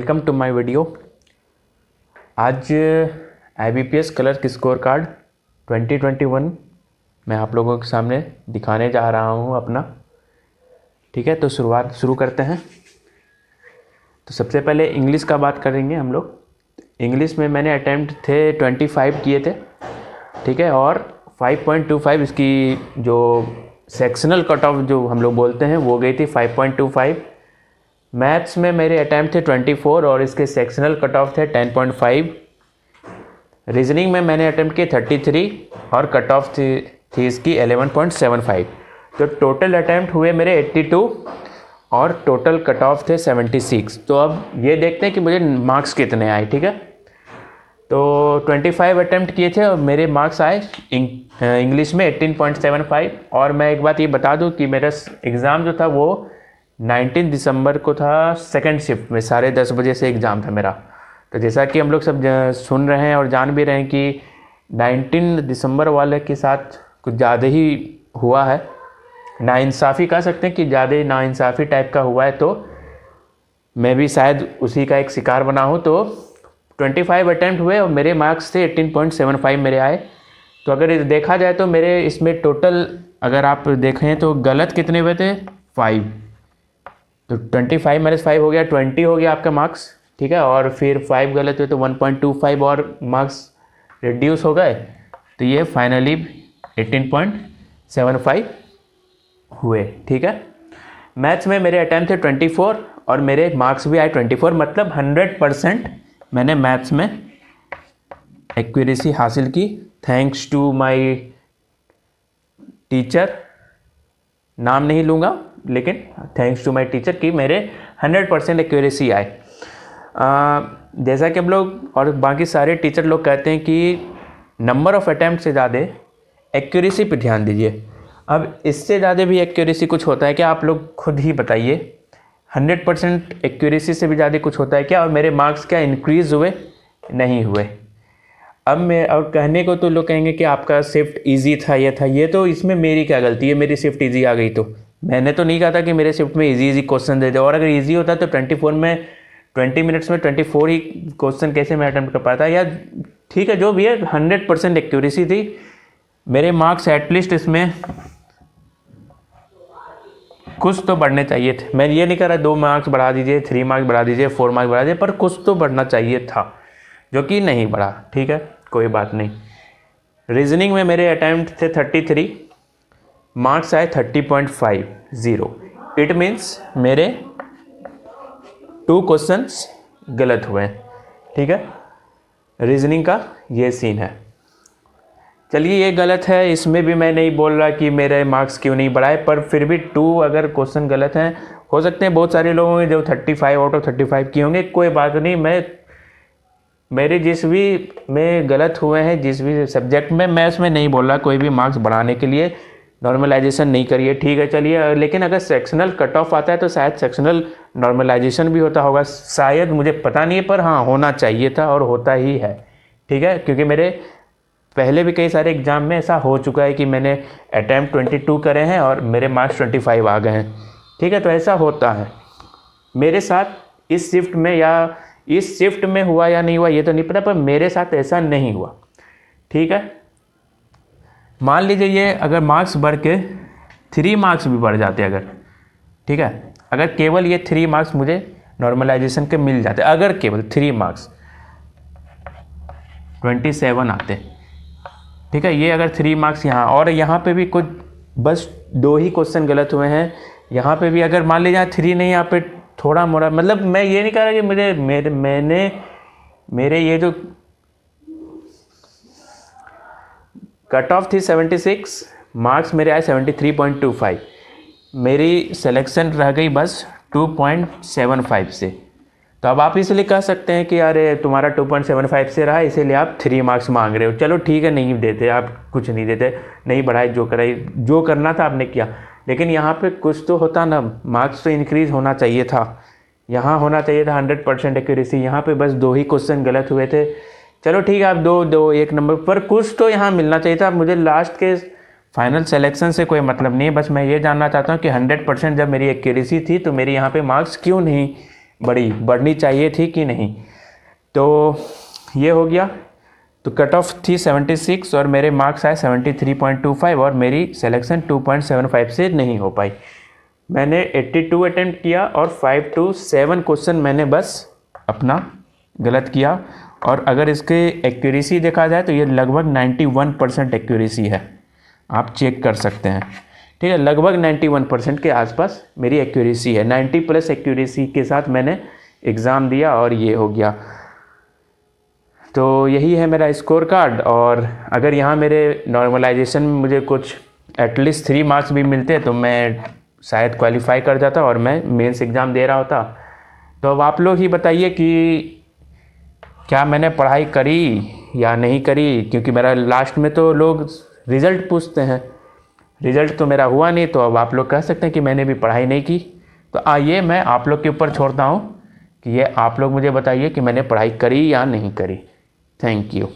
Welcome to my video. आज IBPS clerk score card 2021 मैं आप लोगों के सामने दिखाने जा रहा हूं अपना। ठीक है, तो शुरू करते हैं। तो सबसे पहले इंग्लिश का बात करेंगे हम लोग। इंग्लिश में मैंने अटैम्प्ट थे 25 किए थे, ठीक है, और 5.25 इसकी जो सेक्शनल कट ऑफ जो हम लोग बोलते हैं वो गई थी 5.25। मैथ्स में मेरे अटैम्प्ट थे 24 और इसके सेक्शनल कट ऑफ थे 10.5। रीजनिंग में मैंने अटैम्प्ट किए 33 और कट ऑफ थी इसकी 11.75। तो टोटल अटैम्प्ट हुए मेरे 82 और टोटल कट ऑफ थे 76। तो अब ये देखते हैं कि मुझे मार्क्स कितने आए। ठीक है, तो 25 अटैम्प्ट किए थे और मेरे मार्क्स आए इंग्लिश में 18.75। और मैं एक बात ये बता दूं कि मेरा एग्ज़ाम जो था वो 19 दिसंबर को था, सेकंड शिफ्ट में 10:30 बजे से एग्ज़ाम था मेरा। तो जैसा कि हम लोग सब सुन रहे हैं और जान भी रहे हैं कि 19 दिसंबर वाले के साथ कुछ ज़्यादा ही हुआ है, नाइंसाफ़ी कह सकते हैं कि ज़्यादा नाइंसाफ़ी टाइप का हुआ है। तो मैं भी शायद उसी का एक शिकार बना हूँ। तो 25 अटैम्प्ट हुए और मेरे मार्क्स थे 18.75 मेरे आए। तो अगर देखा जाए तो मेरे इसमें टोटल अगर आप देखें तो गलत कितने हुए थे 5। तो 25 - 5 हो गया 20 हो गया आपका मार्क्स। ठीक है, और फिर 5 गलत हुए तो 1.25 और मार्क्स रिड्यूस हो गए। तो ये फाइनली 18.75 हुए। ठीक है, मैथ्स में मेरे अटैम्प्ट थे 24 और मेरे मार्क्स भी आए 24, मतलब 100% मैंने मैथ्स में एक्यूरेसी हासिल की। थैंक्स टू माय टीचर, नाम नहीं लूँगा लेकिन थैंक्स टू माय टीचर कि मेरे 100% एक्यूरेसी आए। जैसा कि हम लोग और बाकी सारे टीचर लोग कहते हैं कि नंबर ऑफ़ अटैम्प्ट से ज़्यादा एक्यूरेसी पे ध्यान दीजिए। अब इससे ज़्यादा भी एक्यूरेसी कुछ होता है क्या? आप लोग खुद ही बताइए। 100% एक्यूरेसी से भी ज़्यादा कुछ होता है क्या? और मेरे मार्क्स क्या इंक्रीज़ हुए? नहीं हुए। अब मैं और कहने को तो लोग कहेंगे कि आपका शिफ्ट इजी था, ये था, ये तो इसमें मेरी क्या गलती है? मेरी शिफ्ट इजी आ गई तो मैंने तो नहीं कहा था कि मेरे शिफ्ट में इजी क्वेश्चन दे दे। और अगर इजी होता तो 24 में 20 मिनट्स में 24 ही क्वेश्चन कैसे मैं अटेम्प्ट कर पाता? या ठीक है, जो भी है 100% एक्यूरेसी थी। मेरे मार्क्स एटलीस्ट इसमें कुछ तो बढ़ने चाहिए थे। मैं ये नहीं कह रहा 2 मार्क्स बढ़ा दीजिए, 3 मार्क्स बढ़ा दीजिए, 4 मार्क्स बढ़ा दीजिए, पर कुछ तो बढ़ना चाहिए था, जो कि नहीं बढ़ा। ठीक है, कोई बात नहीं। रीजनिंग में मेरे अटैम्प्ट थे 33, मार्क्स आए 30.50। इट मीन्स मेरे 2 क्वेश्चंस गलत हुए। ठीक है, रीजनिंग का ये सीन है। चलिए, ये गलत है, इसमें भी मैं नहीं बोल रहा कि मेरे मार्क्स क्यों नहीं बढ़ाए, पर फिर भी 2 अगर क्वेश्चन गलत हैं, हो सकते हैं बहुत सारे लोग होंगे जो 35 आउट ऑफ 35 किए होंगे, कोई बात नहीं। मेरे जिस भी में गलत हुए हैं, जिस भी सब्जेक्ट में, मैं उसमें नहीं बोल रहा कोई भी मार्क्स बढ़ाने के लिए नॉर्मलाइजेशन नहीं करिए। ठीक है, चलिए, लेकिन अगर सेक्शनल कट ऑफ आता है तो शायद सेक्शनल नॉर्मलाइजेशन भी होता होगा, शायद, मुझे पता नहीं है, पर हाँ होना चाहिए था और होता ही है। ठीक है, क्योंकि मेरे पहले भी कई सारे एग्ज़ाम में ऐसा हो चुका है कि मैंने अटैम्प्ट 22 करे हैं और मेरे मार्क्स 25 आ गए हैं। ठीक है, तो ऐसा होता है मेरे साथ इस शिफ्ट में, या इस शिफ्ट में हुआ या नहीं हुआ ये तो नहीं पता, पर मेरे साथ ऐसा नहीं हुआ। ठीक है, मान लीजिए ये अगर मार्क्स बढ़ के 3 मार्क्स भी बढ़ जाते अगर, ठीक है, अगर केवल ये 3 मार्क्स मुझे नॉर्मलाइजेशन के मिल जाते, अगर केवल 3 मार्क्स 27 आते। ठीक है, ये अगर 3 मार्क्स यहाँ, और यहाँ पे भी कुछ बस 2 ही क्वेश्चन गलत हुए हैं, यहाँ पे भी अगर मान लीजिए 3 नहीं, यहाँ पे थोड़ा मोड़ा, मतलब मैं ये नहीं कह रहा कि मेरे ये जो कट ऑफ थी 76, मार्क्स मेरे आए 73.25, मेरी सिलेक्शन रह गई बस 2.75 से। तो अब आप इसलिए कह सकते हैं कि अरे तुम्हारा 2.75 से रहा इसीलिए आप 3 मार्क्स मांग रहे हो। चलो ठीक है, नहीं देते आप, कुछ नहीं देते, नहीं बढ़ाए, जो कराई, जो करना था आपने किया। लेकिन यहाँ पे कुछ तो होता ना, मार्क्स तो इंक्रीज़ होना चाहिए था, यहाँ होना चाहिए था 100% एक्यूरेसी। यहाँ पे बस 2 ही क्वेश्चन गलत हुए थे। चलो ठीक है, आप 2 1 नंबर पर कुछ तो यहाँ मिलना चाहिए था। मुझे लास्ट के फाइनल सिलेक्शन से कोई मतलब नहीं है, बस मैं ये जानना चाहता हूँ कि 100% जब मेरी एक्यूरेसी थी तो मेरी यहाँ पे मार्क्स क्यों नहीं बढ़नी चाहिए थी कि नहीं। तो ये हो गया। तो कट ऑफ थी 76 और मेरे मार्क्स आए 73.25 और मेरी सिलेक्शन 2.75 से नहीं हो पाई। मैंने 82 अटेम्प्ट किया और 5 to 7 क्वेश्चन मैंने बस अपना गलत किया। और अगर इसके एक्यूरेसी देखा जाए तो ये लगभग 91% एक्यूरेसी है, आप चेक कर सकते हैं। ठीक है, लगभग 91% के आसपास मेरी एक्यूरेसी है। 90+ एक्यूरेसी के साथ मैंने एग्ज़ाम दिया और ये हो गया। तो यही है मेरा स्कोर कार्ड। और अगर यहाँ मेरे नॉर्मलाइजेशन में मुझे कुछ एटलीस्ट 3 मार्क्स भी मिलते तो मैं शायद क्वालिफाई कर जाता और मैं मेंस एग्ज़ाम दे रहा होता। तो अब आप लोग ही बताइए कि क्या मैंने पढ़ाई करी या नहीं करी, क्योंकि मेरा लास्ट में तो लोग रिज़ल्ट पूछते हैं। रिज़ल्ट तो मेरा हुआ नहीं, तो अब आप लोग कह सकते हैं कि मैंने भी पढ़ाई नहीं की। तो आइए मैं आप लोग के ऊपर छोड़ता हूँ कि ये आप लोग मुझे बताइए कि मैंने पढ़ाई करी या नहीं करी। Thank you.